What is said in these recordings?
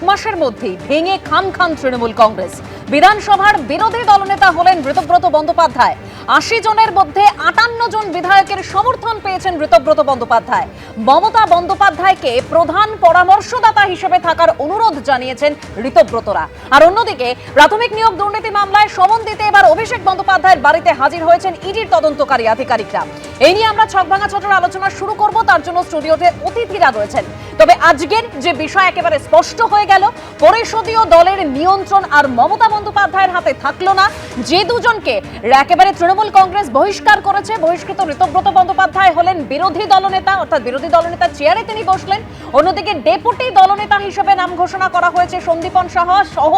মাসের মধ্যেই ভেঙে খান খান তৃণমূল কংগ্রেস। বিধানসভার বিরোধী দলনেতা হলেন ঋতব্রত বন্দ্যোপাধ্যায়। ৮০ জনের মধ্যে ৫৮ জন বিধায়কের সমর্থন পেয়েছেন ঋতব্রত বন্দ্যোপাধ্যায়। মমতা বন্দ্যোপাধ্যায়কে প্রধান পরামর্শদাতা হিসেবে থাকার অনুরোধ জানিয়েছেন ঋতব্রতরা। আর অন্যদিকে প্রাথমিক নিয়োগ দুর্নীতি মামলায় সমন দিতে এবার অভিষেক বন্দ্যোপাধ্যায়ের বাড়িতে হাজির হয়েছেন ইডির তদন্তকারী আধিকারিকরা। এই নিয়ে আমরা ছকভাঙা ছটার আলোচনা শুরু করব, তার জন্য স্টুডিওতে অতিথিরা রয়েছেন। তবে আজকের যে বিষয় একেবারে স্পষ্ট হয়ে গেল, পরিষদীয় দলের নিয়ন্ত্রণ আর মমতা বন্দ্যোপাধ্যায়ের হাতে থাকলো না। যে দুজনকে একেবারে তৃণমূল কংগ্রেস বহিষ্কার করেছে, বহিষ্কৃত ঋতব্রত বন্দ্যোপাধ্যায় হলেন বিরোধী দলনেতা, অর্থাৎ বিরোধী দলনেতার চেয়ারে তিনি বসলেন। অন্যদিকে ডেপুটি দলনেতা হিসেবে নাম ঘোষণা করা হয়েছে সন্দীপন সাহা সহ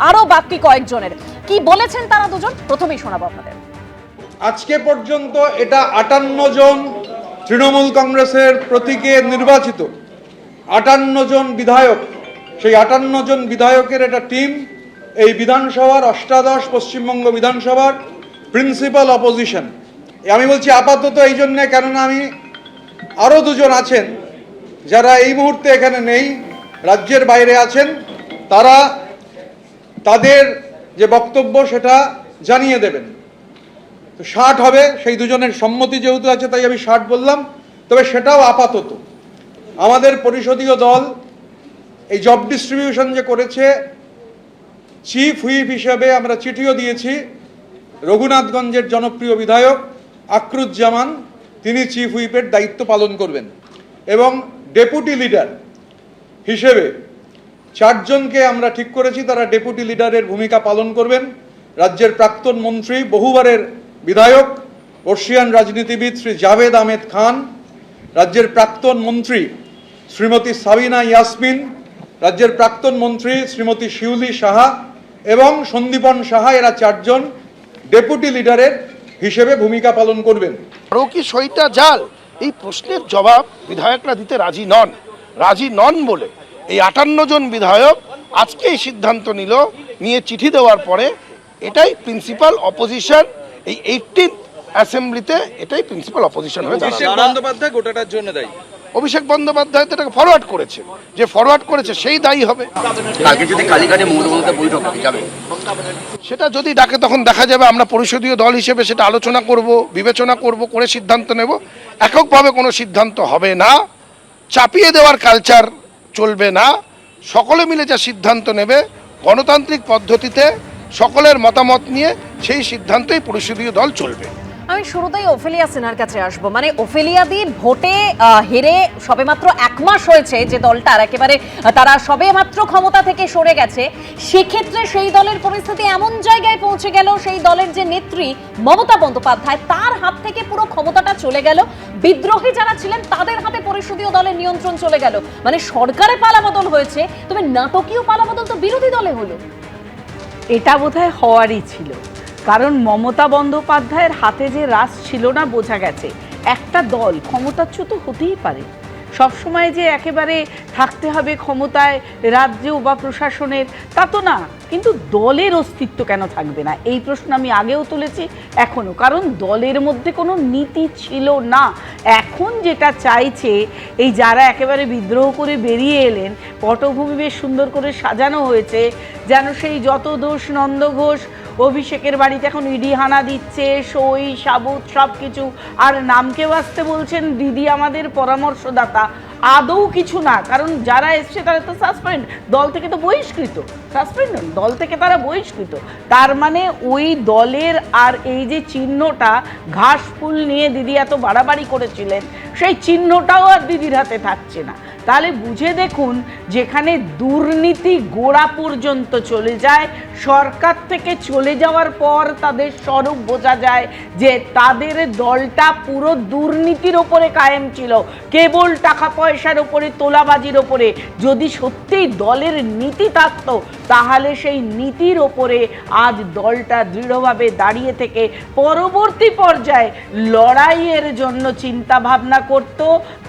আরো বাকি কয়েকজনের। কি বলেছেন তারা দুজন, প্রথমেই শোনাবো আপনাদের। আজকে পর্যন্ত এটা ৫৮ জন তৃণমূল কংগ্রেসের প্রতীকে নির্বাচিত ৫৮ জন বিধায়ক, সেই ৫৮ জন বিধায়কের একটা টিম এই বিধানসভার অষ্টাদশ পশ্চিমবঙ্গ বিধানসভার প্রিন্সিপাল অপোজিশন। আমি বলছি আপাতত এই জন্যে, কেননা আমি আরও দুজন আছেন যারা এই মুহূর্তে এখানে নেই, রাজ্যের বাইরে আছেন, তারা তাদের যে বক্তব্য সেটা জানিয়ে দেবেন। তো ৬০ হবে, সেই দুজনের সম্মতি যেহেতু আছে তাই আমি ৬০ বললাম। তবে সেটাও আপাতত। আমাদের পরিষদীয় দল এই জব ডিস্ট্রিবিউশন যে করেছে, চিফ হুইপ হিসেবে আমরা চিঠিও দিয়েছি রঘুনাথগঞ্জের জনপ্রিয় বিধায়ক আকরুজ্জামান, তিনি চিফ হুইপের দায়িত্ব পালন করবেন। এবং ডেপুটি লিডার হিসেবে ৪ জনকে আমরা ঠিক করেছি, তারা ডেপুটি লিডারের ভূমিকা পালন করবেন। রাজ্যের প্রাক্তন মন্ত্রী, বহুবারের বিধায়ক, বর্ষিয়ান রাজনীতিবিদ শ্রী জাভেদ আহমেদ খান, রাজ্যের প্রাক্তন মন্ত্রী শ্রীমতী সাবিনা ইয়াসমিন, রাজ্যের প্রাক্তন মন্ত্রী শ্রীমতী শিউলি সাহা এবং সন্দীপন সাহা, এরা ৪ জন ডেপুটি লিডারের হিসেবে ভূমিকা পালন করবেন। আরও কি সইটা জাল? এই প্রশ্নের জবাব বিধায়করা দিতে রাজি নন বলে এই ৫৮ জন বিধায়ক আজকে এই সিদ্ধান্ত নিয়ে চিঠি দেওয়ার পরে এটাই প্রিন্সিপাল অপোজিশন। এই 18th অ্যাসেম্বলিতে এটাই প্রিন্সিপাল অপোজিশন হয়ে অভিষেক বন্দ্যোপাধ্যায় গোটাটার জন্য দায়ী। অভিষেক বন্দ্যোপাধ্যায় তো এটাকে ফরওয়ার্ড করেছে সেই দায়ী হবে। কালকে যদি কালীঘাটে মমতা বৈঠক যাবে, সেটা যদি ডাকে তখন দেখা যাবে। আমরা পরিষদীয় দল হিসেবে সেটা আলোচনা করব, বিবেচনা করব, করে সিদ্ধান্ত নেব। এককভাবে কোনো সিদ্ধান্ত হবে না, চাপিয়ে দেওয়ার কালচার চলবে না। সকলে মিলে যা সিদ্ধান্ত নেবে গণতান্ত্রিক পদ্ধতিতে সকলের মতামত নিয়ে, সেই সিদ্ধান্তই পরিষদীয় দল চলবে। আমি শুরুতেই ওফেলিয়া সিনহার কাছে আসবো। মানে ওফেলিয়াদি ভোটে হেরে সবেমাত্র ১ মাস হয়েছে যে দলটার, একেবারে তারা সবেমাত্র ক্ষমতা থেকে সরে গেছে। সেক্ষেত্রে সেই দলের পরিস্থিতি এমন জায়গায় পৌঁছে গেল, সেই দলের যে নেত্রী মমতা বন্দ্যোপাধ্যায়, তার হাত থেকে পুরো ক্ষমতাটা চলে গেল। বিদ্রোহী যারা ছিলেন তাদের হাতে পরিষদীয় দলের নিয়ন্ত্রণ চলে গেল। মানে সরকারে পালাবদল হয়েছে, তবে নাটকীয় পালাবদল তো বিরোধী দলে হলো। এটা বোধহয় হওয়ারই ছিল, কারণ মমতা বন্দ্যোপাধ্যায়ের হাতে যে রাশ ছিল না, বোঝা গেছে একটা দল ক্ষমতাচ্যুত হতেই পারে। সবসময় যে একেবারে থাকতে হবে ক্ষমতায় রাজ্য বা প্রশাসনের, তা তো না। কিন্তু দলের অস্তিত্ব কেন থাকবে না, এই প্রশ্ন আমি আগেও তুলেছি, এখনও। কারণ দলের মধ্যে কোনো নীতি ছিল না। এখন যেটা চাইছে, এই যারা একেবারে বিদ্রোহ করে বেরিয়ে এলেন, পটভূমি বেশ সুন্দর করে সাজানো হয়েছে, যেন সেই যত দোষ নন্দ ঘোষ অভিষেকের বাড়িতে এখন ইডি হানা দিচ্ছে, সই সাবুত সব কিছু, আর নামকেও আসতে বলছেন দিদি আমাদের পরামর্শদাতা। আদৌ কিছু না, কারণ যারা এসছে তারা তো সাসপেন্ড, দল থেকে তো বহিষ্কৃত, সাসপেন্ড নন, দল থেকে তারা বহিষ্কৃত। তার মানে ওই দলের আর এই যে চিহ্নটা, ঘাস ফুল নিয়ে দিদি এত বাড়াবাড়ি করেছিলেন, সেই চিহ্নটাও আর দিদির হাতে থাকছে না। তাহলে বুঝে দেখুন, যেখানে দুর্নীতি গোড়া পর্যন্ত চলে যায়, সরকার থেকে চলে যাওয়ার পর তাদের স্বরূপ বোঝা যায় যে তাদের দলটা পুরো দুর্নীতির ওপরে কায়েম ছিল, কেবল টাকা পয়সার ওপরে, তোলাবাজির ওপরে। যদি সত্যিই দলের নীতি থাকতো, তাহলে সেই নীতির ওপরে আজ দলটা দৃঢ়ভাবে দাঁড়িয়ে থেকে পরবর্তী পর্যায়ে লড়াইয়ের জন্য চিন্তা ভাবনা করত।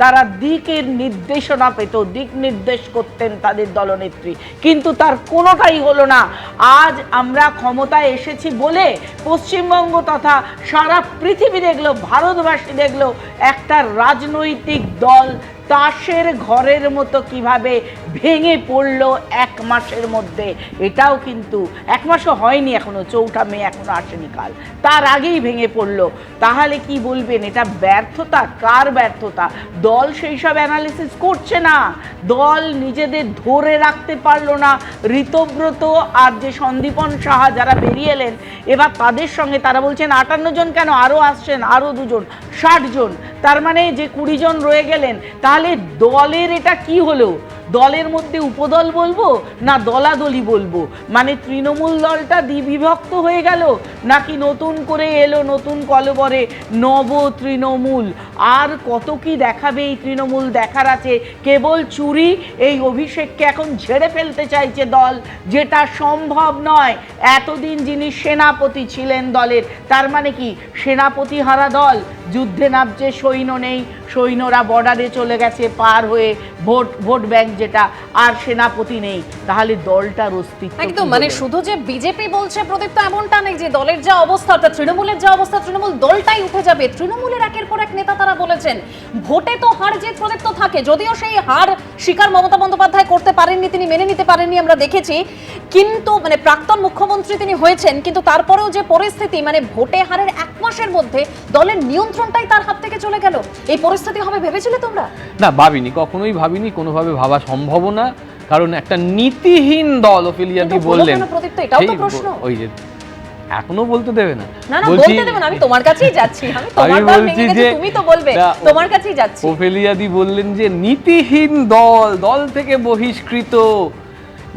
তারা দিকের নির্দেশনা পেত, দিক নির্দেশ করতেন তাদের দলনেত্রী, কিন্তু তার কোনোটাই হলো না। আজ আমরা ক্ষমতায় এসেছি বলে পশ্চিমবঙ্গ তথা সারা পৃথিবী দেখলো, ভারতবাসী দেখলো, একটা রাজনৈতিক দল তাসের ঘরের মতো কিভাবে ভেঙে পড়লো 1 মাসের মধ্যে। এটাও কিন্তু 1 মাসও হয়নি এখনো, 4 মে এখনো আসেনি কাল, তার আগেই ভেঙে পড়লো। তাহলে কি বলবেন, এটা ব্যর্থতা? কার ব্যর্থতা? দল সেই সব অ্যানালিসিস করছে না, দল নিজেদের ধরে রাখতে পারলো না। ঋতব্রত আর যে সন্দীপন সাহা যারা বেরিয়ে এলেন এবার তাদের সঙ্গে, তারা বলছেন 58 জন কেন, আরও আসছেন, আরও 2 জন, 60 জন, তার মানে যে 20 জন রয়ে গেলেন। তাহলে দলের এটা কি হলো? দলের মধ্যে উপদল বলবো না দলাদলি বলবো? মানে তৃণমূল দলটা দ্বিবিভক্ত হয়ে গেল, নাকি নতুন করে এলো নতুন কলবরে নব তৃণমূল? আর কত কি দেখাবে এই তৃণমূল, দেখার আছে। কেবল চুরি, এই অভিষেককে এখন ঝেড়ে ফেলতে চাইছে দল, যেটা সম্ভব নয়। এতদিন যিনি সেনাপতি ছিলেন দলের, তার মানে কি সেনাপতি হারা দল? যুদ্ধে নামছে, সৈন্য নেই, সৈন্যরা বর্ডারে চলে গেছে পার হয়ে, ভোট ব্যাংক যেটা, আর সেনাপতি নেই। তাহলে দলটার অস্তিত্ব একদম, মানে শুধু যে বিজেপি বলছে প্রদীপ, তো এমনটা নেই যে দলের যা অবস্থা, অর্থাৎ তৃণমূলের যা অবস্থা, তৃণমূল দলটাই উঠে যাবে। তৃণমূলের একের পর এক নেতা তারা বলেছেন ভোটে তো হার জিত প্রদীপ তো থাকে, যদিও সেই হার স্বীকার মমতা বন্দ্যোপাধ্যায় করতে পারেননি, তিনি মেনে নিতে পারেননি, আমরা দেখেছি। কিন্তু মানে প্রাক্তন মুখ্যমন্ত্রী তিনি হয়েছেন, কিন্তু তারপরেও যে পরিস্থিতি, মানে ভোটে হারের 1 মাসের মধ্যে দলের নিয়ন্ত্রণটাই তার হাত থেকে চলে গেল, এই পরিস্থিতি হবে ভেবেছিলে তোমরা? না, ভাবিনি, কখনোই ভাবিনি, কোনোভাবে ভাবা সম্ভব না। কারণ একটা নীতিহীন দল, ওফিলিয়াদি বললেন, এটাও তো প্রশ্ন। ওই যে এখনো বলতে দেবে না, না না বলতে দেবে না, আমি তোমার কাছেই যাচ্ছি, আমি তোমার দল ভেঙে গেছে, তুমি তো বলবে, তোমার কাছেই যাচ্ছি। ওফিলিয়াদি বললেন যে নীতিহীন দল, দল থেকে বহিষ্কৃত,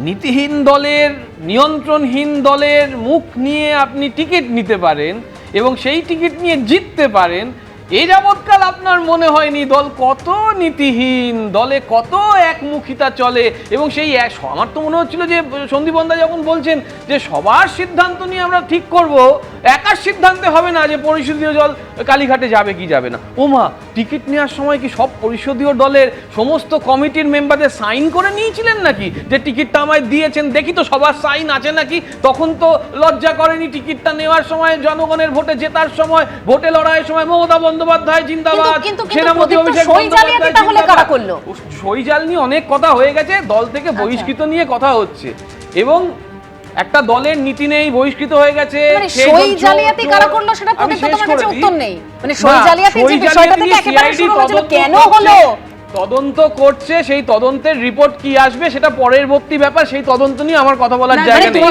নীতিহীন দলের, নিয়ন্ত্রণহীন দলের মুখ নিয়ে আপনি টিকিট নিতে পারেন এবং সেই টিকিট নিয়ে জিততে পারেন। এই যাবৎকাল আপনার মনে হয়নি দল কত নীতিহীন, দলে কত একমুখিতা চলে। এবং সেই আমার তো মনে হচ্ছিল যে সন্দীপনদা যখন বলছেন যে সবার সিদ্ধান্ত নিয়ে আমরা ঠিক করব, একার সিদ্ধান্তে হবে না যে পরিষদীয় দল কালীঘাটে যাবে কি যাবে না। ওমা, টিকিট নেওয়ার সময় কি সব পরিষদীয় দলের সমস্ত কমিটির মেম্বারদের সাইন করে নিয়েছিলেন নাকি যে টিকিটটা আমায় দিয়েছেন, দেখি তো সবার সাইন আছে নাকি? তখন তো লজ্জা করেনি টিকিটটা নেওয়ার সময়, জনগণের ভোটে জেতার সময়, ভোটে লড়াইয়ের সময় মমতা বন্দ্যোপাধ্যায় জিন্দাবাদ, সেনাপতি অভিষেক বন্দ্যোপাধ্যায় জিন্দাবাদ। সই জাল নিয়ে অনেক কথা হয়ে গেছে, দল থেকে বহিষ্কৃত নিয়ে কথা হচ্ছে, এবং একটা দলের নীতি নেই, বহিষ্কৃত হয়ে গেছে। মানে সই জালিয়াতি কারা করলো সেটা প্রদীপ তোমার কাছে উত্তর নেই, মানে সই জালিয়াতি যে বিষয়টা থেকে একেবারে শুরু হয়েছিল, কেন হলো? তদন্ত করছে, সেই তদন্তের রিপোর্ট কি আসবে সেটা পরবর্তী ব্যাপার, সেই তদন্ত নিয়ে আমার কথা বলার জায়গা নেই।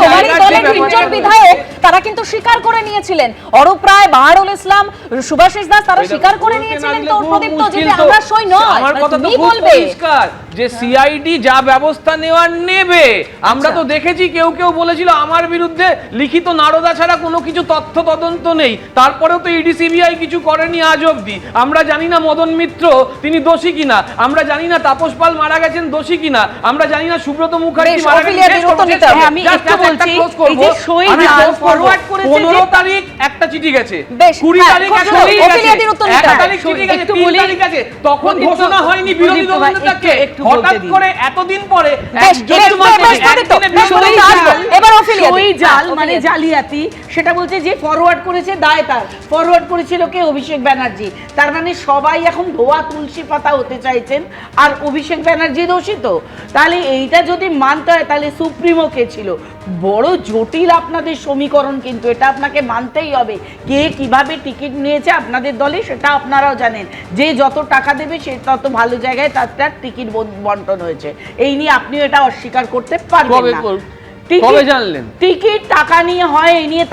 তোমারই দলের 3 জন বিধায়ক তারা কিন্তু স্বীকার করে নিয়েছিলেন, অরূপ রায়, বাহারুল ইসলাম, সুভাষিস দাস, তারা স্বীকার করে নিয়েছিলেন। তো প্রদীপ তো যে আমরা সই নয়, আমার কথা তো খুব পরিষ্কার যে সিআইডি যা ব্যবস্থা নেওয়ার নেবে। আমরা তো দেখেছি কেউ কেউ বলেছিল আমার বিরুদ্ধে লিখিত নারদা ছাড়া কোনো কিছু তথ্য তদন্ত নেই, তারপরেও তো ইডি সিবিআই কিছু করেনি আজ অবধি। আমরা জানি না মদন মিত্র তিনি দোষী কিনা, আমরা জানি না তাপস পাল মারা গেছেন দোষী কিনা, আমরা জানি না সুব্রত মুখার্জি মারা গেছেন। আমি একটু বলছি, এই যে সই জাল ফরওয়ার্ড করেছে, 15 তারিখ একটা চিঠি গেছে, 20 তারিখ একটা চিঠি গেছে, 3 তারিখ আছে, তখন ঘোষণা হয়নি বিরোধী দলনেতাকে। হঠাৎ করে এতদিন পরে সই জাল মানে জালিয়াতি, সেটা বলছে যে ফরওয়ার্ড করেছে দায় তার। ফরওয়ার্ড করেছিল কে? অভিষেক ব্যানার্জি। তার মানে সবাই এখন ধোয়া তুলসী পাতা হতে চাইছেন, আর অভিষেক ব্যানার্জি দোষিত। তাহলে এইটা যদি মানতে হয় তাহলে সুপ্রিমো কে ছিল? বড় জটিল আপনাদের সমীকরণ, কিন্তু এটা আপনাকে মানতেই হবে। কে কিভাবে টিকিট নিয়েছে আপনাদের দলে সেটা আপনারাও জানেন, যে যত টাকা দেবে সে তত ভালো জায়গায় তার টিকিট বন্টন হয়েছে। এই নিয়ে আপনিও এটা অস্বীকার করতে পারবেন না। কবে জানলেন? টিকিট টাকা নিয়ে হয়, এই নিয়ে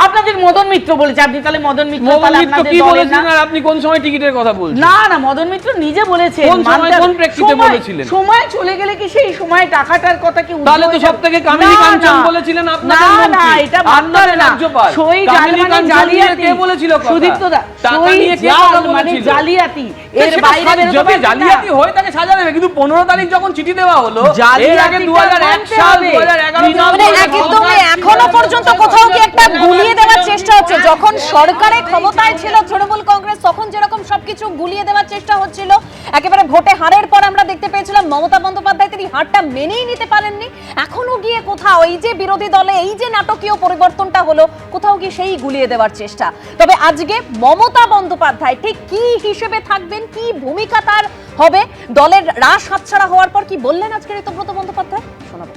আপনাদের মদন মিত্র বলেছে। আপনি তাহলে মদন মিত্র কি বলেছেন, আর আপনি কোন সময় টিকিটের কথা বলছেন? না না, মদন মিত্র নিজে বলেছে। কোন সময়, কোন প্রেক্ষিতে বলেছিলেন? সময় চলে গেলে কি সেই সময় টাকাটার কথা কি? তাহলে তো সবথেকে কামিনী কাঞ্চন বলেছিলেন আপনাদের মন্ত্রী। না না, এটা আপনাদের রাজ্যপাল। সই জাল মানে জালিয়াতি। কে বলেছিল কথা? সুদীপ্ত দা, টাকা নিয়ে কে কথা বলেছিল? মানে জালিয়াতি। এর বাইরে যদি জালিয়াতি হয় তাকে সাজা দেবে, কিন্তু 15 তারিখ যখন চিঠি দেওয়া হলো, এর আগে 2001 সাল 2011 একদমই এখনো পর্যন্ত কোথাও কি একটা গুলিয়ে দেওয়ার চেষ্টা হচ্ছে? যখন সরকারে ক্ষমতায় ছিল তৃণমূল কংগ্রেস, তখন যেরকম সবকিছু গুলিয়ে দেওয়ার চেষ্টা হচ্ছিল, একেবারে ভোটে হারের পর আমরা দেখতে পেয়েছিলাম মমতা বন্দ্যোপাধ্যায় তিনি হারটা মেনেই নিতে পারেননি। এখনো গিয়ে কোথাও ওই যে বিরোধী দলে এই যে নাটকীয় পরিবর্তনটা হলো, কোথাও কি সেই গুলিয়ে দেওয়ার চেষ্টা? তবে আজকে মমতা বন্দ্যোপাধ্যায় ঠিক কি হিসেবে থাকবেন, কি ভূমিকা তার হবে, দলের রাশ হাতছাড়া হওয়ার পর কি বললেন আজকে ঋতব্রত বন্দ্যোপাধ্যায়, শোনাবো।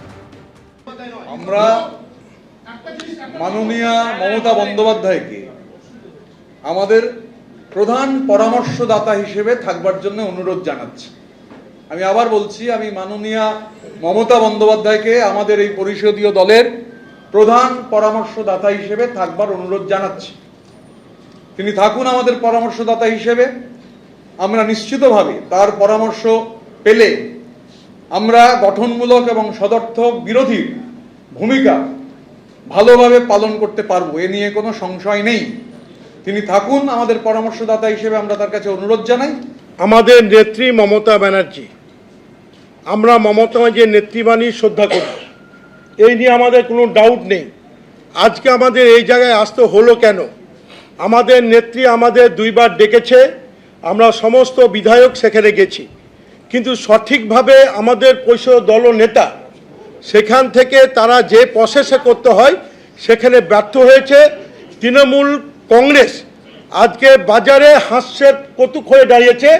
আমরা মাননীয়া মমতা বন্দ্যোপাধ্যায়কে আমাদের প্রধান পরামর্শদাতা হিসেবে থাকবার জন্য অনুরোধ জানাচ্ছি। আমি আবার বলছি, আমি মাননীয়া মমতা বন্দ্যোপাধ্যায়কে আমাদের এই পরিষদীয় দলের প্রধান পরামর্শদাতা হিসেবে থাকবার অনুরোধ জানাচ্ছি। তিনি থাকুন আমাদের পরামর্শদাতা হিসেবে। আমরা নিশ্চিতভাবে তার পরামর্শ পেলে আমরা গঠনমূলক এবং সদর্থক বিরোধী ভূমিকা ভালোভাবে পালন করতে পারবো, এ নিয়ে কোনো সংশয় নেই। তিনি থাকুন আমাদের পরামর্শদাতা হিসেবে, আমরা তার কাছে অনুরোধ জানাই। আমাদের নেত্রী মমতা ব্যানার্জি, আমরা মমতা ব্যানার্জির নেতৃবাণী শ্রদ্ধা করি, এই নিয়ে আমাদের কোনো ডাউট নেই। আজকে আমাদের এই জায়গায় আসতে হলো কেন? আমাদের নেত্রী আমাদের দুইবার ডেকেছে, আমরা সমস্ত বিধায়ক সেখানে গেছি, কিন্তু সঠিকভাবে আমাদের পরিষদ দল নেতা সেখান থেকে তারা যে প্রসেসে করতে হয় সেখানে ব্যর্থ হয়েছে। তৃণমূল কংগ্রেস আজকে বাজারে হাস্যের কৌতুক হয়ে দাঁড়িয়েছে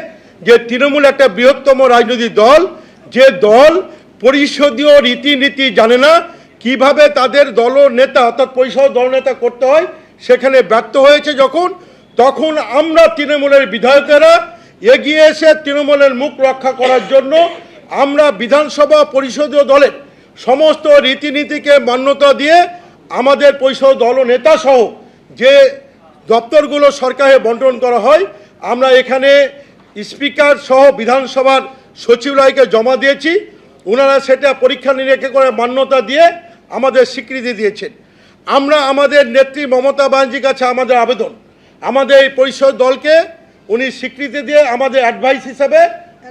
যে তৃণমূল একটা বৃহত্তম রাজনৈতিক দল, যে দল পরিষদীয় রীতিনীতি জানে না, কিভাবে তাদের দলনেতা অর্থাৎ পরিষদ দলনেতা করতে হয় সেখানে ব্যর্থ হয়েছে। তখন আমরা তৃণমূলের বিধায়কেরা এগিয়ে এসে তৃণমূলের মুখ রক্ষা করার জন্য আমরা বিধানসভা পরিষদীয় দলের সমস্ত রীতিনীতিকে মান্যতা দিয়ে আমাদের পরিষদ দলনেতা সহ যে দপ্তরগুলো সরকারে বন্টন করা হয়, আমরা এখানে স্পিকার সহ বিধানসভার সচিবালয়কে জমা দিয়েছি। ওনারা সেটা পরীক্ষা নিরীক্ষা করে মান্যতা দিয়ে আমাদের স্বীকৃতি দিয়েছেন। আমরা আমাদের নেত্রী মমতা ব্যানার্জির কাছে আমাদের আবেদন, আমাদের এই পরিষদ দলকে উনি স্বীকৃতি দিয়ে আমাদের অ্যাডভাইস হিসাবে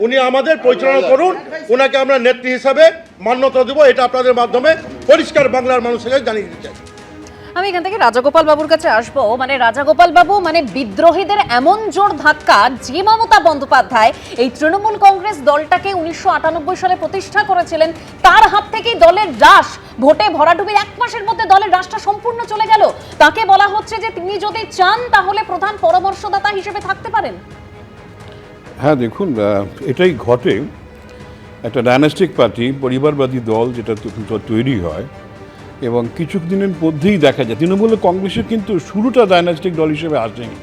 উনি আমাদের পরিচালনা করুন, ওনাকে আমরা নেত্রী হিসাবে মান্যতা দেবো। এটা আপনাদের মাধ্যমে পরিষ্কার বাংলার মানুষের কাছে জানিয়ে দিতে চাই। আমি এখান থেকে রাজাগোপাল বাবুর কাছে আসবো। মানে রাজাগোপাল বাবু, মানে বিদ্রোহীদের এমন জোর ধাক্কা যে মমতা বন্দ্যোপাধ্যায় এই তৃণমূল কংগ্রেস দলটাকে 1998 সালে প্রতিষ্ঠা করেছিলেন, তার হাত থেকেই দলের রাশ ভোটে ভরাডুবির 1 মাসের মধ্যে দলের রাশটা সম্পূর্ণ চলে গেল। তাকে বলা হচ্ছে যে তিনি যদি চান তাহলে প্রধান পরামর্শদাতা হিসেবে থাকতে পারেন। হ্যাঁ, দেখুন, এটাই ঘটে। একটা ডায়নাস্টিক পার্টি, পরিবারবাদী দল যেটা তৈরি হয় এবং কিছু দিনের মধ্যেই দেখা যায় তৃণমূল কংগ্রেসের কিন্তু শুরুটা ডায়নাস্টিক দল হিসেবে আসেনি।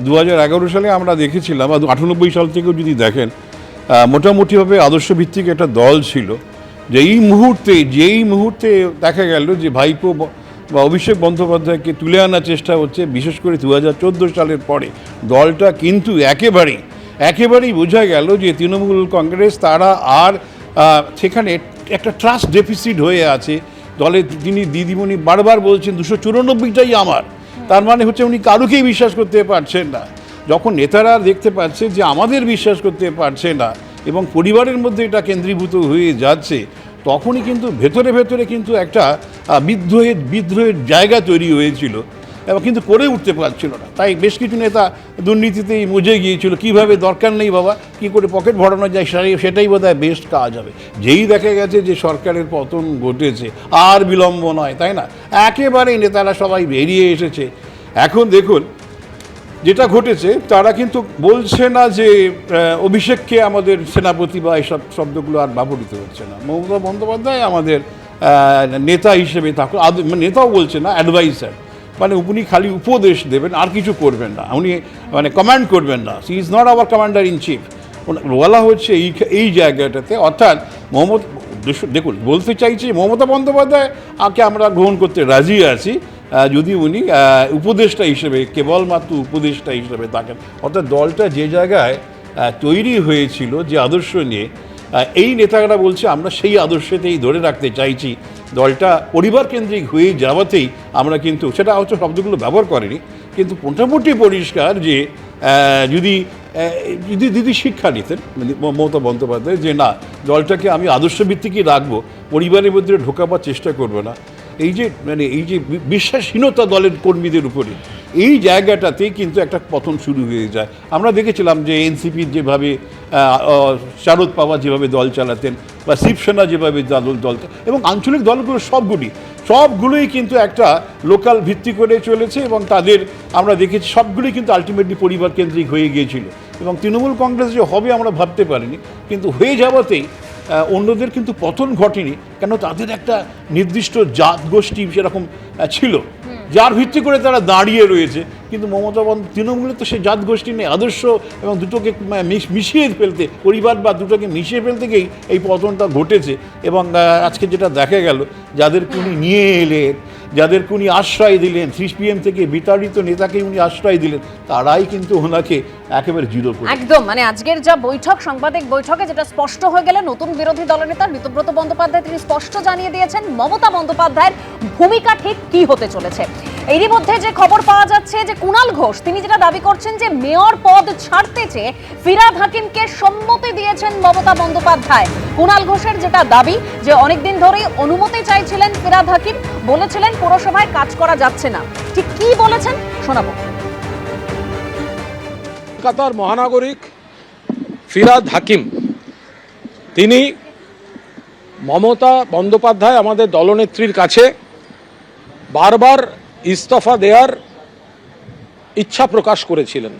2011 সালে আমরা দেখেছিলাম, বা 98 সাল থেকেও যদি দেখেন, মোটামুটিভাবে আদর্শভিত্তিক একটা দল ছিল। যেই মুহূর্তে দেখা গেল যে ভাইপো বা অভিষেক বন্দ্যোপাধ্যায়কে তুলে আনার চেষ্টা হচ্ছে, বিশেষ করে 2014 সালের পরে দলটা কিন্তু একেবারেই বোঝা গেল যে তৃণমূল কংগ্রেস তারা আর সেখানে একটা ট্রাস্ট ডেফিসিট হয়ে আছে। দলে তিনি দিদিমণি বারবার বলছেন 294টাই আমার, তার মানে হচ্ছে উনি কারুকেই বিশ্বাস করতে পারছেন না। যখন নেতারা দেখতে পাচ্ছে যে আমাদের বিশ্বাস করতে পারছে না এবং পরিবারের মধ্যে এটা কেন্দ্রীভূত হয়ে যাচ্ছে, তখনই কিন্তু ভেতরে কিন্তু একটা বিদ্রোহের জায়গা তৈরি হয়েছিল এবং কিন্তু করে উঠতে পারছিল না। তাই বেশ কিছু নেতা দুর্নীতিতেই মজে গিয়েছিল, কিভাবে দরকার নেই বাবা, কি করে পকেট ভরানো যায় সেটাই বোধহয় বেস্ট কাজ হবে। যেই দেখা গেছে যে সরকারের পতন ঘটেছে, আর বিলম্ব নয়, তাই না, একেবারেই নেতারা সবাই বেরিয়ে এসেছে। এখন দেখুন যেটা ঘটেছে, তারা কিন্তু বলছে না যে অভিষেককে আমাদের সেনাপতি বা এইসব শব্দগুলো আর ব্যবহৃত হচ্ছে না। মমতা বন্দ্যোপাধ্যায় আমাদের নেতা হিসেবে থাকুন, নেতাও বলছে না, অ্যাডভাইসার, মানে উনি খালি উপদেশ দেবেন, আর কিছু করবেন না, উনি মানে কমান্ড করবেন না। He is not our commander in chief বলা হচ্ছে এই জায়গাটাতে। অর্থাৎ দেখুন, বলতে চাইছি মমতা বন্দ্যোপাধ্যায় আগে আমরা গ্রহণ করতে রাজি আছি যদি উনি উপদেষ্টা হিসেবে, কেবলমাত্র উপদেষ্টা হিসেবে থাকেন। অর্থাৎ দলটা যে জায়গায় তৈরি হয়েছিল যে আদর্শ নিয়ে, এই নেতারা বলছে আমরা সেই আদর্শতেই ধরে রাখতে চাইছি। দলটা পরিবার কেন্দ্রিক হয়ে যাওয়াতেই আমরা কিন্তু, সেটা হয়তো শব্দগুলো ব্যবহার করেনি, কিন্তু মোটামুটি পরিষ্কার যে যদি শিক্ষা নিতেন মমতা বন্দ্যোপাধ্যায় যে না, দলটাকে আমি আদর্শভিত্তিকই রাখবো, পরিবারের মধ্যে ঢোকাবার চেষ্টা করবো না, এই যে বিশ্বাসহীনতা দলের কর্মীদের উপরে, এই জায়গাটাতেই কিন্তু একটা পতন শুরু হয়ে যায়। আমরা দেখেছিলাম যে এনসিপির যেভাবে শারদ পাওয়ার যেভাবে দল চালাতেন, বা শিবসেনা যেভাবে দল এবং আঞ্চলিক দলগুলো সবগুলোই কিন্তু একটা লোকাল ভিত্তি করে চলেছে, এবং তাদের আমরা দেখেছি সবগুলোই কিন্তু আলটিমেটলি পরিবার কেন্দ্রিক হয়ে গিয়েছিল। এবং তৃণমূল কংগ্রেস যে হবে আমরা ভাবতে পারিনি, কিন্তু হয়ে যাওয়াতেই অন্যদের কিন্তু পতন ঘটেনি। কেন, তাদের একটা নির্দিষ্ট জাত গোষ্ঠী সেরকম ছিল, যার ভিত্তি করে তারা দাঁড়িয়ে রয়েছে। কিন্তু মমতা তৃণমূলে তো সেই জাত গোষ্ঠী নেই, আদর্শ এবং দুটোকে মিশিয়ে ফেলতে, পরিবার বা দুটোকে মিশিয়ে ফেলতে গিয়েই এই পতনটা ঘটেছে। এবং আজকে যেটা দেখা গেল, যাদেরকে উনি নিয়ে এলেন, যাদেরকে উনি আশ্রয় দিলেন, সিপিএম থেকে বিতাড়িত নেতাকে উনি আশ্রয় দিলেন, তারাই কিন্তু ওনাকে একেবারে জিরো করে। একদম, মানে আজকের যা বৈঠক, সাংবাদিক বৈঠকে যেটা স্পষ্ট হয়ে গেল, নতুন বিরোধী দলনেতা ঋতব্রত বন্দ্যোপাধ্যায় তিনি স্পষ্ট জানিয়ে দিয়েছেন মমতা বন্দ্যোপাধ্যায়ের ভূমিকা ঠিক কি হতে চলেছে। এরই মধ্যে যে খবর পাওয়া যাচ্ছে যে কুণাল ঘোষ তিনি যেটা দাবি করছেন যে মেয়র পদ ছাড়তে চেয়ে ফিরহাদ হাকিমকে সম্মতি দিয়েছেন মমতা বন্দ্যোপাধ্যায়। কুণাল ঘোষের যেটা দাবি যে অনেকদিন ধরেই অনুমতি চাইছিলেন ফিরহাদ হাকিম, বলেছিলেন পুরসভায় কাজ করা যাচ্ছে না। ঠিক কি বলেছেন শোনাবো। কলকাতার মহানাগরিক ফিরহাদ হাকিম তিনি মমতা বন্দ্যোপাধ্যায় আমাদের দলনেত্রীর কাছে বারবার ইস্তফা দেওয়ার ইচ্ছা প্রকাশ করেছিলেন।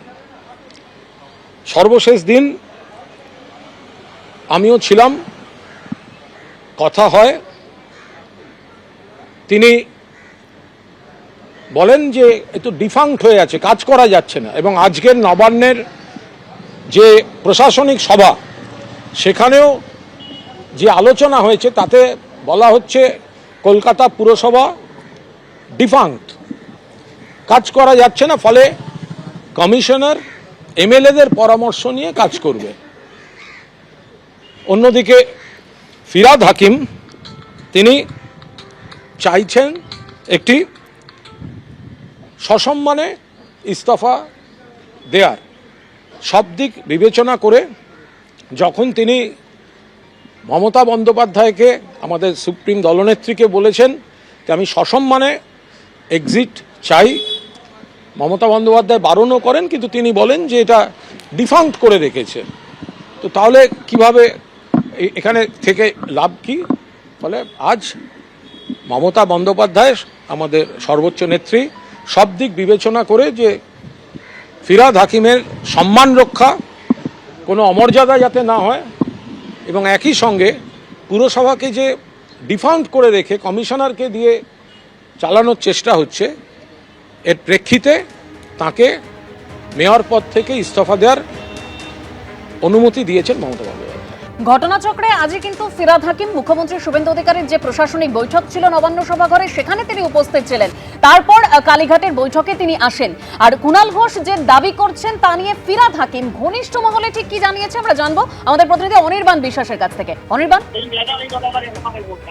সর্বশেষ দিন আমিও ছিলাম, কথা হয়, তিনি বলেন যে একটু ডিফাঙ্ক্ট হয়ে আছে, কাজ করা যাচ্ছে না। এবং আজকের নবান্নের যে প্রশাসনিক সভা, সেখানেও যে আলোচনা হয়েছে তাতে বলা হচ্ছে কলকাতা পুরসভা ডিফাঙ্ক্ট, কাজ করা যাচ্ছে না, ফলে কমিশনার এমএলএদের পরামর্শ নিয়ে কাজ করবে। অন্যদিকে ফিরহাদ হাকিম তিনি চাইছেন একটি সসম্মানে ইস্তফা দেয়ার। সব দিক বিবেচনা করে যখন তিনি মমতা বন্দ্যোপাধ্যায়কে, আমাদের সুপ্রিম দলনেত্রীকে বলেছেন যে আমি সসম্মানে এক্সিট চাই, মমতা বন্দ্যোপাধ্যায় বারণও করেন, কিন্তু তিনি বলেন যে এটা ডিফাঙ্ক্ট করে রেখেছে। তো তাহলে কিভাবে এখানে থেকে লাভ কি? ফলে আজ মমতা বন্দ্যোপাধ্যায় আমাদের সর্বোচ্চ নেত্রী সব দিক বিবেচনা করে যে ফিরহাদ হাকিমের সম্মান রক্ষা, কোনো অমর্যাদা যাতে না হয়, এবং একই সঙ্গে পুরসভাকে যে ডিফাঙ্ক্ট করে রেখে কমিশনারকে দিয়ে চালানোর চেষ্টা হচ্ছে, এর প্রেক্ষিতে তাকে মেয়র পদ থেকে ইস্তফা দেওয়ার অনুমতি দিয়েছেন মমতা বন্দ্যোপাধ্যায়। ঘটনাচক্রে আজই কিন্তু ফিরহাদ হাকিম মুখ্যমন্ত্রী শুভেন্দু অধিকারীর যে প্রশাসনিক বৈঠক ছিল নবান্ন সভাঘরে, সেখানে তিনি উপস্থিত ছিলেন। তারপর কালীঘাটের বৈঠকে তিনি আসেন। আর কুণাল ঘোষ যে দাবি করছেন তা নিয়ে ফিরহাদ হাকিম ঘনিষ্ঠ মহলে ঠিক কি জানিয়েছে আমরা জানবো আমাদের প্রতিনিধি অনির্বাণ বিশ্বাসের কাছ থেকে। অনির্বাণ,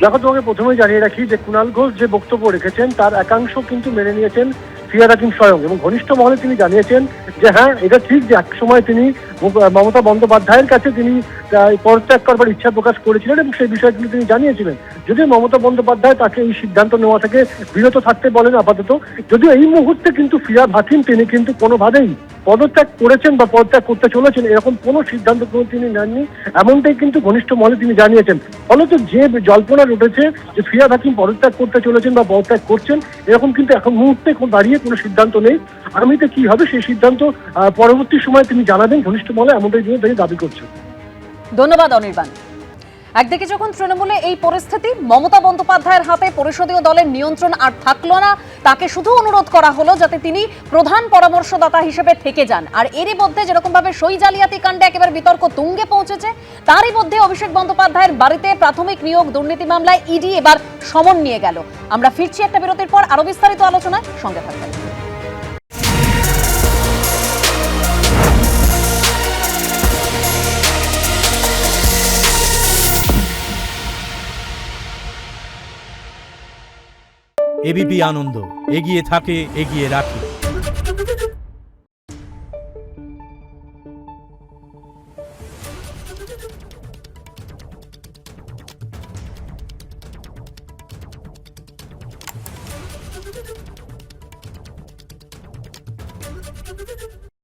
দেখো, তোমাকে প্রথমেই জানিয়ে রাখি যে কুণাল ঘোষ যে বক্তব্য রেখেছেন তার একাংশ কিন্তু মেনে নিয়েছেন ফিরহাদ হাকিম স্বয়ং, এবং ঘনিষ্ঠ মহলে তিনি জানিয়েছেন যে হ্যাঁ, এটা ঠিক যে এক সময় তিনি মমতা বন্দ্যোপাধ্যায়ের কাছে তিনি পদত্যাগ করবার ইচ্ছা প্রকাশ করেছিলেন, এবং সেই বিষয়ে তিনি জানিয়েছিলেন। যদিও মমতা বন্দ্যোপাধ্যায় তাকে এই সিদ্ধান্ত নেওয়া থেকে বিরত থাকতে বলেন আপাতত, যদিও এই মুহূর্তে কিন্তু ফিরহাদ হাকিম তিনি কিন্তু কোনোভাবেই পদত্যাগ করেছেন বা পদত্যাগ করতে চলেছেন এরকম কোনো সিদ্ধান্ত তিনি নেননি, এমনটাই কিন্তু ঘনিষ্ঠ মহলে তিনি জানিয়েছেন। ফলত যে জল্পনা উঠেছে যে ফিরহাদ হাকিম পদত্যাগ করতে চলেছেন বা পদত্যাগ করছেন, এরকম কিন্তু এখন মুহূর্তে দাঁড়িয়ে কোনো সিদ্ধান্ত নেই। আগামীতে কি হবে সেই সিদ্ধান্ত পরবর্তী সময়ে তিনি জানাবেন, ঘনিষ্ঠ মহলে এমনটাই তিনি দাবি করছেন। ধন্যবাদ অনির্বাণ। একদিকে যখন তৃণমূলে এই পরিস্থিতি, মমতা বন্দ্যোপাধ্যায়ের হাতে পরিষদীয় দলের নিয়ন্ত্রণ আর থাকলো না, তাকে শুধু অনুরোধ করা হলো যাতে তিনি প্রধান পরামর্শদাতা হিসেবে থেকে যান। আর এরই মধ্যে যেরকম ভাবে সই জালিয়াতি কাণ্ডে একেবারে বিতর্ক তুঙ্গে পৌঁছেছে, তারই মধ্যে অভিষেক বন্দ্যোপাধ্যায়ের বাড়িতে প্রাথমিক নিয়োগ দুর্নীতি মামলায় ইডি এবার সমন নিয়ে গেল। আমরা ফিরছি একটা বিরতির পর, আরো বিস্তারিত আলোচনায় সঙ্গে থাকবেন। এবিপি আনন্দ, এগিয়ে থাকে, এগিয়ে রাখে।